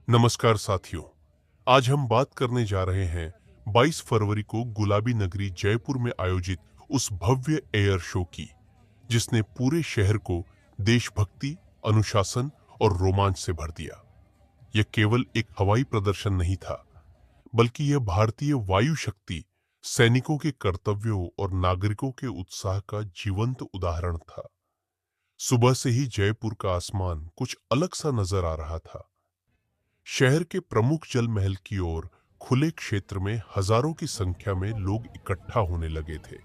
नमस्कार साथियों। आज हम बात करने जा रहे हैं 22 फरवरी को गुलाबी नगरी जयपुर में आयोजित उस भव्य एयर शो की, जिसने पूरे शहर को देशभक्ति, अनुशासन और रोमांच से भर दिया। यह केवल एक हवाई प्रदर्शन नहीं था, बल्कि यह भारतीय वायु शक्ति, सैनिकों के कर्तव्यों और नागरिकों के उत्साह का जीवंत उदाहरण था। सुबह से ही जयपुर का आसमान कुछ अलग सा नजर आ रहा था। शहर के प्रमुख जल महल की ओर खुले क्षेत्र में हजारों की संख्या में लोग इकट्ठा होने लगे थे।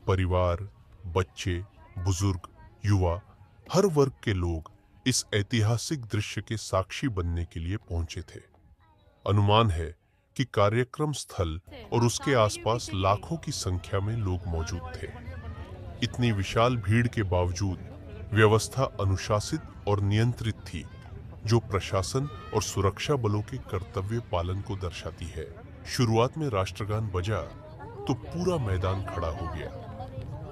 परिवार, बच्चे, बुजुर्ग, युवा, हर वर्ग के लोग इस ऐतिहासिक दृश्य के साक्षी बनने के लिए पहुंचे थे। अनुमान है कि कार्यक्रम स्थल और उसके आसपास लाखों की संख्या में लोग मौजूद थे। इतनी विशाल भीड़ के बावजूद व्यवस्था अनुशासित और नियंत्रित थी, जो प्रशासन और सुरक्षा बलों के कर्तव्य पालन को दर्शाती है। शुरुआत में राष्ट्रगान बजा तो पूरा मैदान खड़ा हो गया।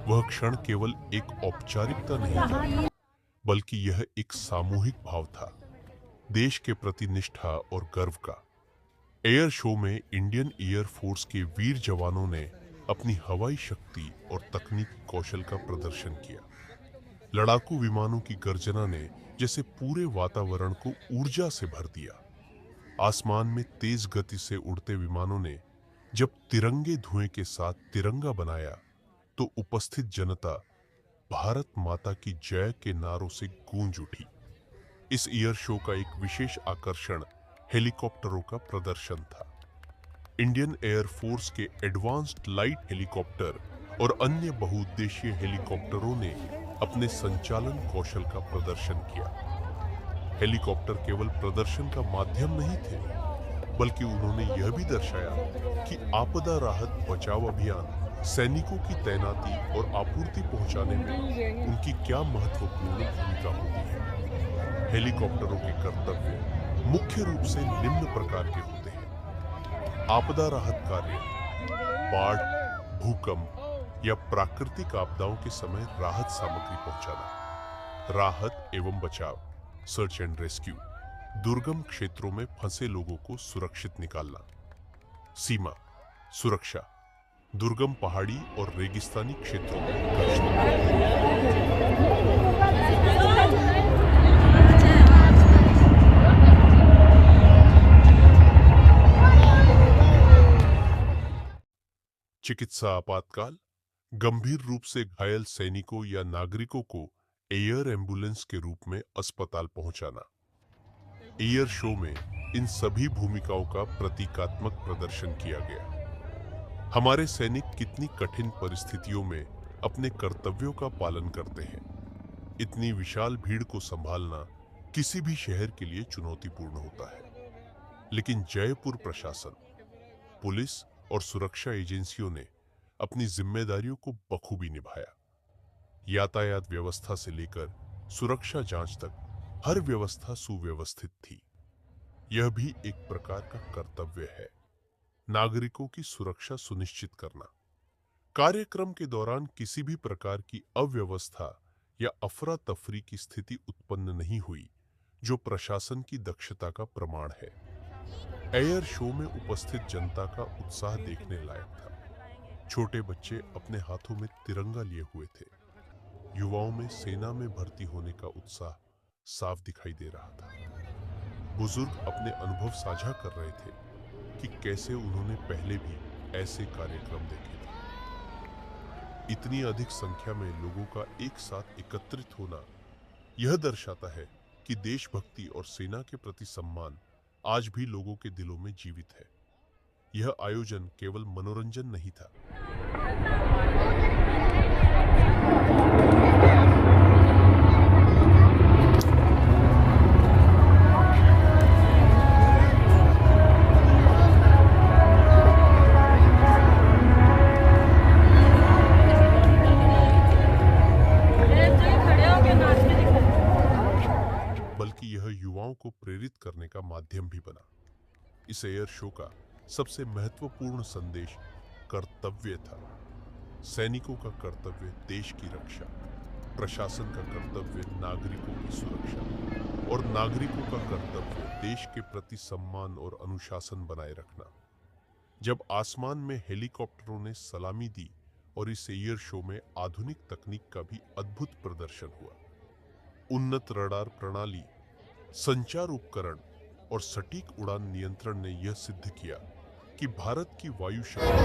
वह क्षण केवल एक औपचारिकता नहीं था, बल्कि यह एक सामूहिक भाव था, देश के प्रति निष्ठा और गर्व का। एयर शो में इंडियन एयर फोर्स के वीर जवानों ने अपनी हवाई शक्ति और तकनीकी कौशल का प्रदर्शन किया। लड़ाकू विमानों की गर्जना ने जैसे पूरे वातावरण को ऊर्जा से भर दिया। आसमान में तेज गति से उड़ते विमानों ने जब तिरंगे धुएं के साथ तिरंगा बनाया, तो उपस्थित जनता भारत माता की जय के नारों से गूंज उठी। इस एयर शो का एक विशेष आकर्षण हेलीकॉप्टरों का प्रदर्शन था। इंडियन एयर फोर्स के एडवांस्ड लाइट हेलीकॉप्टर और अन्य बहुउद्देशीय हेलीकॉप्टरों ने अपने संचालन कौशल का प्रदर्शन किया। हेलीकॉप्टर केवल प्रदर्शन का माध्यम नहीं थे, बल्कि उन्होंने यह भी दर्शाया कि आपदा राहत बचाव अभियान, सैनिकों की तैनाती और आपूर्ति पहुंचाने में उनकी क्या महत्वपूर्ण भूमिका होती है। हेलीकॉप्टरों के कर्तव्य मुख्य रूप से निम्न प्रकार के होते हैं: आपदा राहत कार्य, बाढ़, भूकंप या प्राकृतिक आपदाओं के समय राहत सामग्री पहुंचाना, राहत एवं बचाव, सर्च एंड रेस्क्यू, दुर्गम क्षेत्रों में फंसे लोगों को सुरक्षित निकालना, सीमा सुरक्षा, दुर्गम पहाड़ी और रेगिस्तानी क्षेत्रों में गश्त। चिकित्सा आपातकाल, गंभीर रूप से घायल सैनिकों या नागरिकों को एयर एम्बुलेंस के रूप में अस्पताल पहुंचाना। एयर शो में इन सभी भूमिकाओं का प्रतीकात्मक प्रदर्शन किया गया। हमारे सैनिक कितनी कठिन परिस्थितियों में अपने कर्तव्यों का पालन करते हैं। इतनी विशाल भीड़ को संभालना किसी भी शहर के लिए चुनौतीपूर्ण होता है, लेकिन जयपुर प्रशासन, पुलिस और सुरक्षा एजेंसियों ने अपनी जिम्मेदारियों को बखूबी निभाया। यातायात व्यवस्था से लेकर सुरक्षा जांच तक हर व्यवस्था सुव्यवस्थित थी। यह भी एक प्रकार का कर्तव्य है, नागरिकों की सुरक्षा सुनिश्चित करना। कार्यक्रम के दौरान किसी भी प्रकार की अव्यवस्था या अफरा तफरी की स्थिति उत्पन्न नहीं हुई, जो प्रशासन की दक्षता का प्रमाण है। एयर शो में उपस्थित जनता का उत्साह देखने लायक था। छोटे बच्चे अपने हाथों में तिरंगा लिए हुए थे। युवाओं में सेना में भर्ती होने का उत्साह साफ दिखाई दे रहा था। बुजुर्ग अपने अनुभव साझा कर रहे थे कि कैसे उन्होंने पहले भी ऐसे कार्यक्रम देखे थे। इतनी अधिक संख्या में लोगों का एक साथ एकत्रित होना यह दर्शाता है कि देशभक्ति और सेना के प्रति सम्मान आज भी लोगों के दिलों में जीवित है। यह आयोजन केवल मनोरंजन नहीं था। बल्कि यह युवाओं को प्रेरित करने का माध्यम भी बना। इस एयर शो का सबसे महत्वपूर्ण संदेश कर्तव्य था। सैनिकों का कर्तव्य देश की रक्षा, प्रशासन का कर्तव्य नागरिकों की सुरक्षा। और नागरिकों का कर्तव्य देश के प्रति सम्मान और अनुशासन बनाए रखना। जब आसमान में हेलीकॉप्टरों ने सलामी दी और इस एयर शो में आधुनिक तकनीक का भी अद्भुत प्रदर्शन हुआ। उन्नत रडार प्रणाली, संचार उपकरण और सटीक उड़ान नियंत्रण ने यह सिद्ध किया कि भारत की वायु शक्ति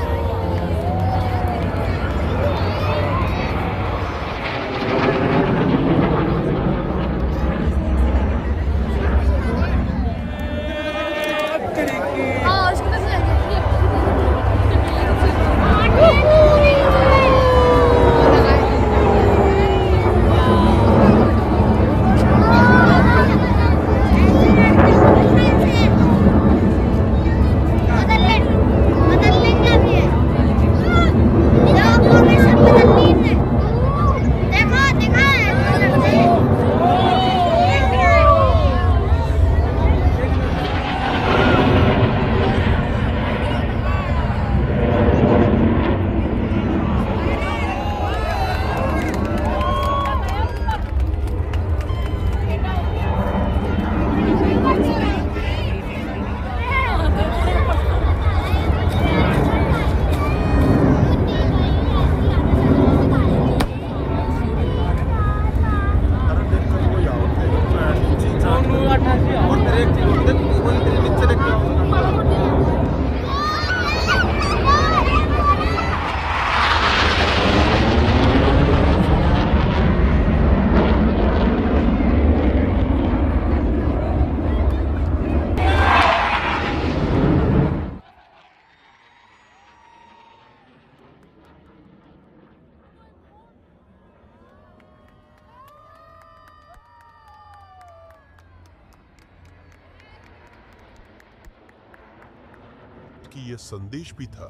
की यह संदेश भी था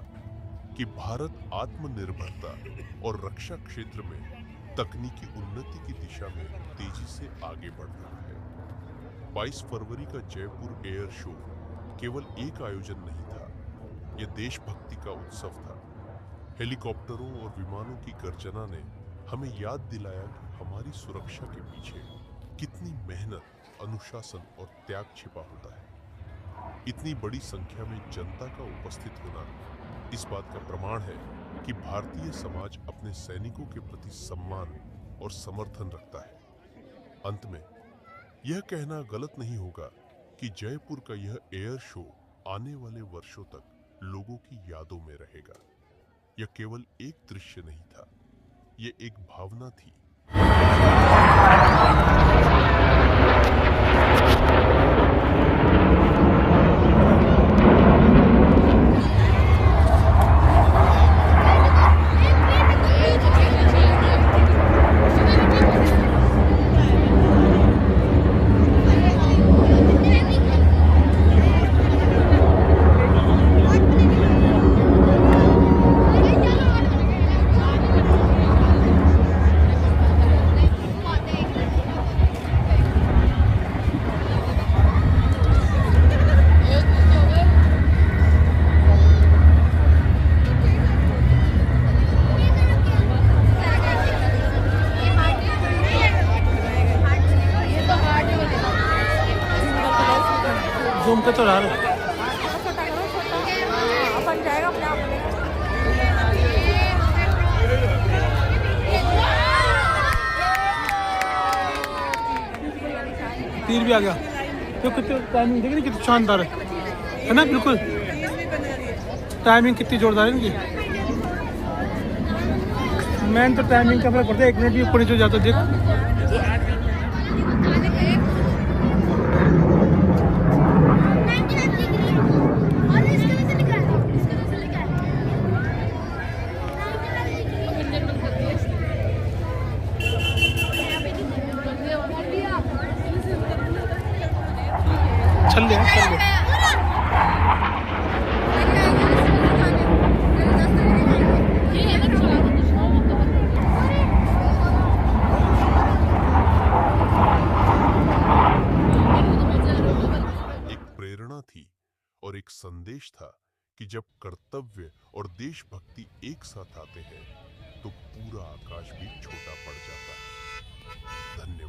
कि भारत आत्मनिर्भरता और रक्षा क्षेत्र में तकनीकी उन्नति की दिशा में तेजी से आगे बढ़ रहा है। 22 फरवरी का जयपुर एयर शो केवल एक आयोजन नहीं था, यह देशभक्ति का उत्सव था। हेलीकॉप्टरों और विमानों की गर्जना ने हमें याद दिलाया कि हमारी सुरक्षा के पीछे कितनी मेहनत, अनुशासन और त्याग छिपा होता है। इतनी बड़ी संख्या में जनता का उपस्थित होना इस बात का प्रमाण है कि भारतीय समाज अपने सैनिकों के प्रति सम्मान और समर्थन रखता है। अंत में यह कहना गलत नहीं होगा कि जयपुर का यह एयर शो आने वाले वर्षों तक लोगों की यादों में रहेगा। यह केवल एक दृश्य नहीं था, यह एक भावना थी। जूम पे तो रहा है। अपन जाएगा अपने आप तीर भी आ गया। तो कितनी टाइमिंग देखिए कितनी शानदार है ना। बिल्कुल टाइमिंग कितनी जोरदार है इनकी। मैन तो टाइमिंग का फर्क पड़ता है, 1 मिनट भी ऊपर नीचे जाता देख। चल ले थी और एक संदेश था कि जब कर्तव्य और देशभक्ति एक साथ आते हैं तो पूरा आकाश भी छोटा पड़ जाता है। धन्यवाद।